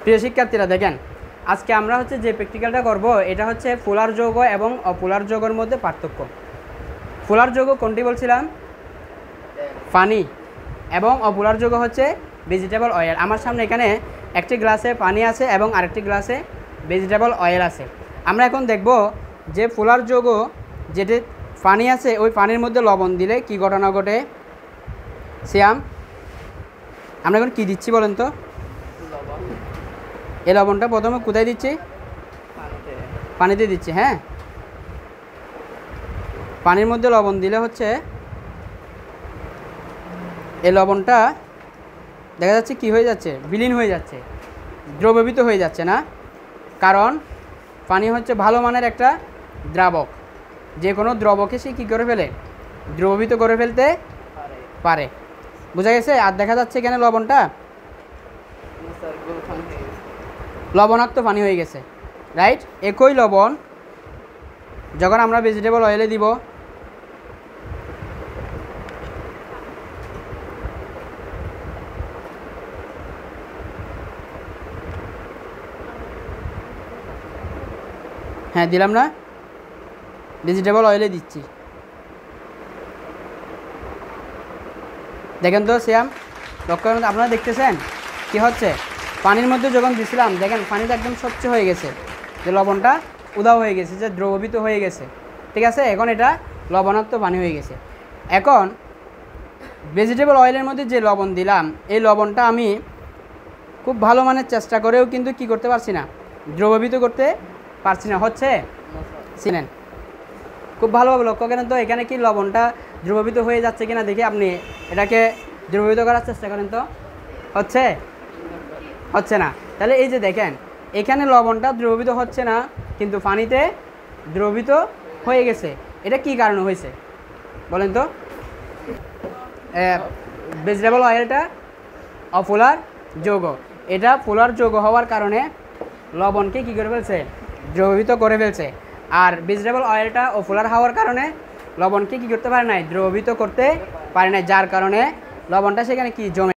প্রিয় শিক্ষার্থীরা দেখেন, আজকে আমরা হচ্ছে যে প্র্যাকটিক্যালটা করব এটা হচ্ছে পোলার যৌগ এবং অপোলার যৌগের মধ্যে পার্থক্য। পোলার যৌগ কোনটি বলছিলাম? পানি। এবং অপোলার যৌগ হচ্ছে ভেজিটেবল অয়েল। আমার সামনে এখানে একটি গ্লাসে পানি আছে এবং আরেকটি গ্লাসে ভেজিটেবল অয়েল আছে। আমরা এখন দেখব যে পোলার যৌগ যেটি পানি আছে ওই পানির মধ্যে লবণ দিলে কি ঘটনা ঘটে। সিয়াম, আমরা এখন কি দিচ্ছি বলেন তো? এই লবণটা প্রথমে কোথায় দিচ্ছি? পানিতে দিচ্ছি। হ্যাঁ, পানির মধ্যে লবণ দিলে হচ্ছে এই লবণটা দেখা যাচ্ছে কি হয়ে যাচ্ছে, বিলীন হয়ে যাচ্ছে, দ্রবীভূত হয়ে যাচ্ছে না। কারণ পানি হচ্ছে ভালো মানের একটা দ্রাবক, যে কোনো দ্রবকে সে কী করে ফেলে, দ্রবীভূত করে ফেলতে পারে। বোঝা গেছে? আর দেখা যাচ্ছে এখানে লবণটা লবণাক্ত পানি হয়ে গেছে, রাইট? একই লবণ যখন আমরা ভেজিটেবল অয়েলে দিব, হ্যাঁ দিলাম না, ভেজিটেবল অয়েলে দিচ্ছি। দেখেন তো শ্যাম, লক্ষ্য আপনারা দেখতেছেন কি হচ্ছে? পানির মধ্যে যখন দিছিলাম দেখেন পানিটা একদম স্বচ্ছ হয়ে গেছে, যে লবণটা উধাও হয়ে গেছে, যে দ্রবীভূত হয়ে গেছে। ঠিক আছে, এখন এটা লবণাক্ত পানি হয়ে গেছে। এখন ভেজিটেবল অয়েলের মধ্যে যে লবণ দিলাম, এই লবণটা আমি খুব ভালো মানের চেষ্টা করেও কিন্তু কি করতে পারছি না, দ্রবীভূত করতে পারছি না। হচ্ছে চিনেন, খুব ভালোভাবে লক্ষ্য করেন তো এখানে কি লবণটা দ্রবীভূত হয়ে যাচ্ছে কিনা দেখি। আপনি এটাকে দ্রবীভূত করার চেষ্টা করেন তো, হচ্ছে হচ্ছে না। তাহলে এই যে দেখেন এখানে লবণটা দ্রবীভূত হচ্ছে না, কিন্তু পানিতে দ্রবীভূত হয়ে গেছে। এটা কি কারণে হয়েছে বলেন তো? ভেজিটেবল অয়েলটা অপোলার যৌগ, এটা পোলার যৌগ হওয়ার কারণে লবণকে কী করে ফেলছে, দ্রবীভূত করে ফেলছে। আর ভেজিটেবল অয়েলটা অপোলার হওয়ার কারণে লবণকে কী করতে পারে নাই, দ্রবীভূত করতে পারে নাই, যার কারণে লবণটা সেখানে কি জমে